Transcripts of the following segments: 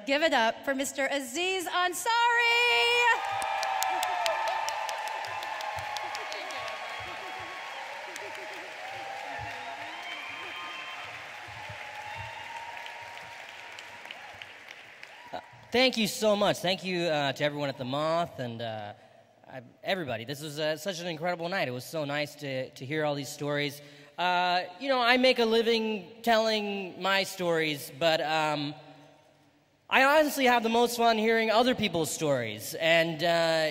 give it up for Mr. Aziz Ansari. Thank you so much. Thank you to everyone at the Moth and everybody. This was such an incredible night. It was so nice to hear all these stories. You know, I make a living telling my stories, but I honestly have the most fun hearing other people's stories and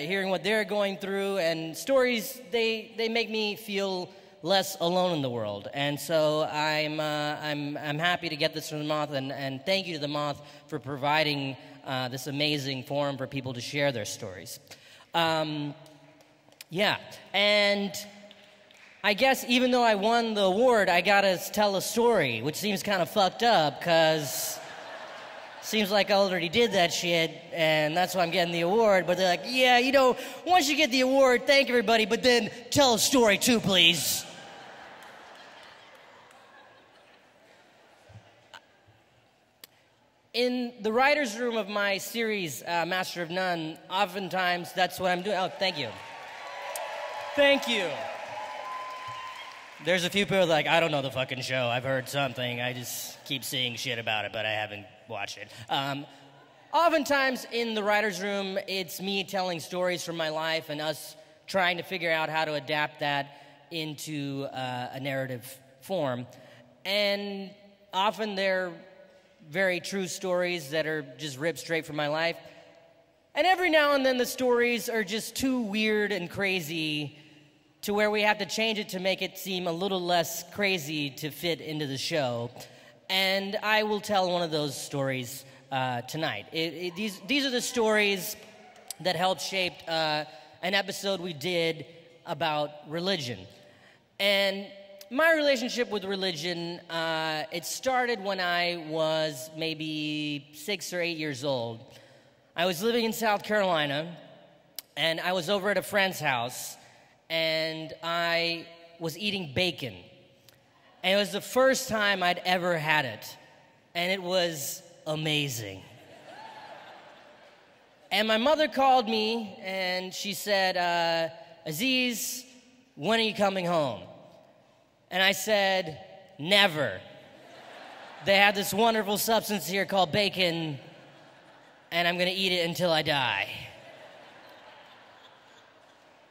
hearing what they're going through. And stories, they make me feel less alone in the world. And so I'm happy to get this from the Moth, and thank you to the Moth for providing this amazing forum for people to share their stories. Yeah, and I guess even though I won the award, I gotta tell a story, which seems kind of fucked up, because seems like I already did that shit, and that's why I'm getting the award. But they're like, yeah, you know, once you get the award, thank everybody, but then tell a story too, please. In the writer's room of my series, Master of None, oftentimes that's what I'm doing. Oh, thank you. Thank you. There's a few people like, I don't know the fucking show. I've heard something. I just keep seeing shit about it, but I haven't watched it. Oftentimes in the writer's room, it's me telling stories from my life and us trying to figure out how to adapt that into a narrative form. And often they're very true stories that are just ripped straight from my life. And every now and then the stories are just too weird and crazy to where we have to change it to make it seem a little less crazy to fit into the show. And I will tell one of those stories tonight. These are the stories that helped shape an episode we did about religion. And my relationship with religion, it started when I was maybe 6 or 8 years old. I was living in South Carolina, and I was over at a friend's house, and I was eating bacon. And it was the first time I'd ever had it, and it was amazing. And my mother called me, and she said, Aziz, when are you coming home? And I said, never. They have this wonderful substance here called bacon, and I'm gonna eat it until I die.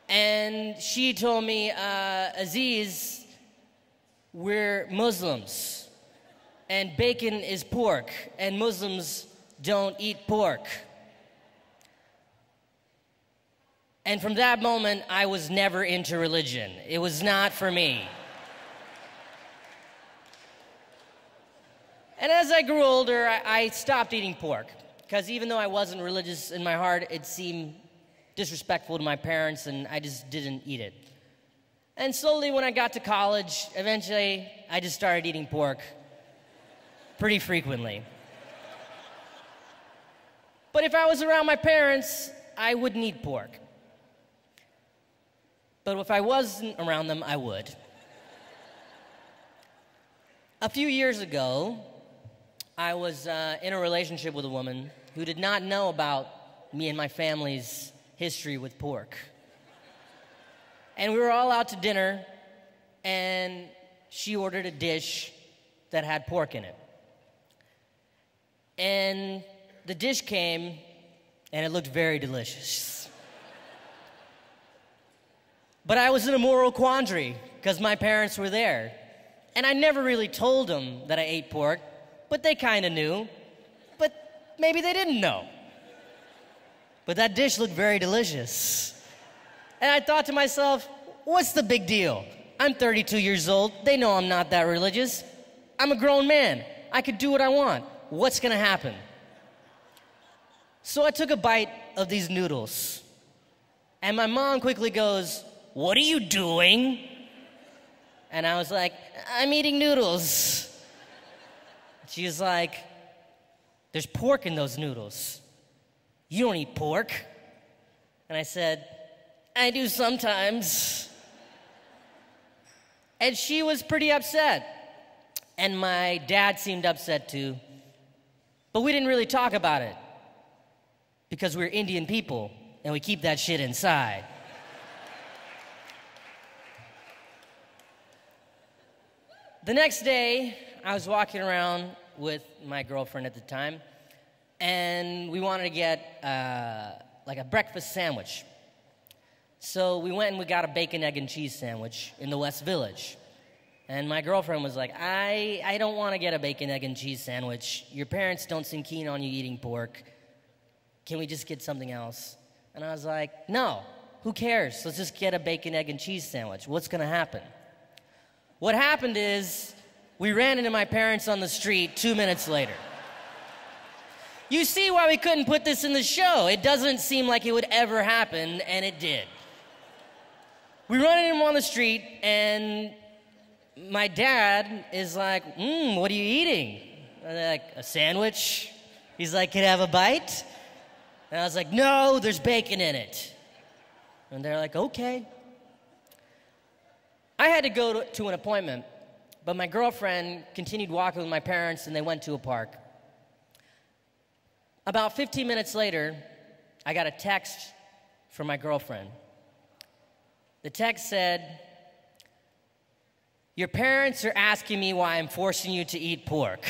And she told me, Aziz, we're Muslims, and bacon is pork, and Muslims don't eat pork. And from that moment, I was never into religion. It was not for me. And as I grew older, I stopped eating pork, because even though I wasn't religious in my heart, it seemed disrespectful to my parents, and I just didn't eat it. And slowly, when I got to college, eventually, I just started eating pork pretty frequently. But if I was around my parents, I wouldn't eat pork. But if I wasn't around them, I would. A few years ago, I was in a relationship with a woman who did not know about me and my family's history with pork. And we were all out to dinner, and she ordered a dish that had pork in it. And the dish came, and it looked very delicious. But I was in a moral quandary, because my parents were there. And I never really told them that I ate pork, but they kind of knew. But maybe they didn't know. But that dish looked very delicious. And I thought to myself, what's the big deal? I'm 32 years old. They know I'm not that religious. I'm a grown man. I could do what I want. What's gonna happen? So I took a bite of these noodles. And my mom quickly goes, what are you doing? And I was like, I'm eating noodles. She was like, there's pork in those noodles. You don't eat pork. And I said, I do sometimes. And she was pretty upset. And my dad seemed upset too. But we didn't really talk about it because we're Indian people and we keep that shit inside. The next day, I was walking around with my girlfriend at the time, and we wanted to get like a breakfast sandwich. So we went and we got a bacon, egg, and cheese sandwich in the West Village. And my girlfriend was like, I don't want to get a bacon, egg, and cheese sandwich. Your parents don't seem keen on you eating pork. Can we just get something else? And I was like, no, who cares? Let's just get a bacon, egg, and cheese sandwich. What's going to happen? What happened is we ran into my parents on the street 2 minutes later. You see why we couldn't put this in the show. It doesn't seem like it would ever happen, and it did. We run into them on the street, and my dad is like, what are you eating? And they're like, a sandwich. He's like, can I have a bite? And I was like, no, there's bacon in it. And they're like, okay. I had to go to an appointment, but my girlfriend continued walking with my parents, and they went to a park. About 15 minutes later, I got a text from my girlfriend. The text said, your parents are asking me why I'm forcing you to eat pork.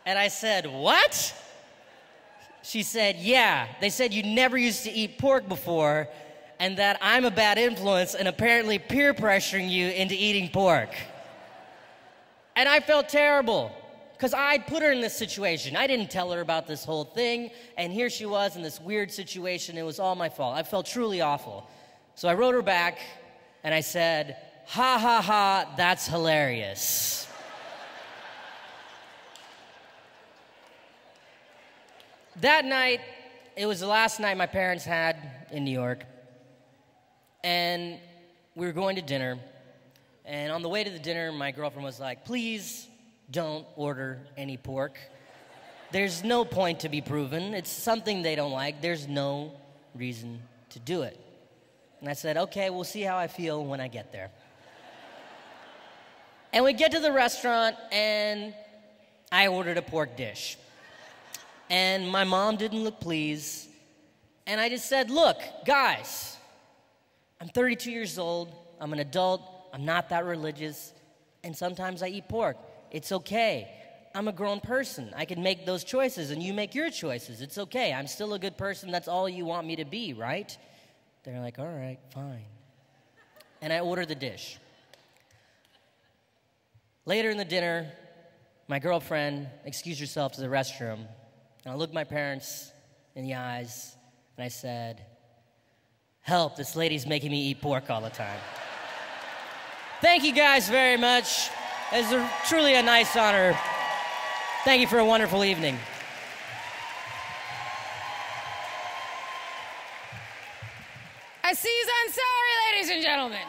And I said, what? She said, yeah, they said you never used to eat pork before, and that I'm a bad influence and apparently peer pressuring you into eating pork. And I felt terrible, because I'd put her in this situation. I didn't tell her about this whole thing, and here she was in this weird situation. It was all my fault. I felt truly awful. So I wrote her back, and I said, ha, ha, ha, that's hilarious. That night, it was the last night my parents had in New York. And we were going to dinner, and on the way to the dinner, my girlfriend was like, please don't order any pork. There's no point to be proven. It's something they don't like. There's no reason to do it. And I said, okay, we'll see how I feel when I get there. And we get to the restaurant, and I ordered a pork dish. And my mom didn't look pleased, and I just said, look, guys, I'm 32 years old, I'm an adult, I'm not that religious, and sometimes I eat pork. It's okay. I'm a grown person. I can make those choices, and you make your choices. It's okay. I'm still a good person. That's all you want me to be, right? They're like, all right, fine. And I ordered the dish. Later in the dinner, my girlfriend excused herself to the restroom, and I looked my parents in the eyes, and I said, help, this lady's making me eat pork all the time. Thank you guys very much. It's truly a nice honor. Thank you for a wonderful evening. Aziz Ansari, ladies and gentlemen.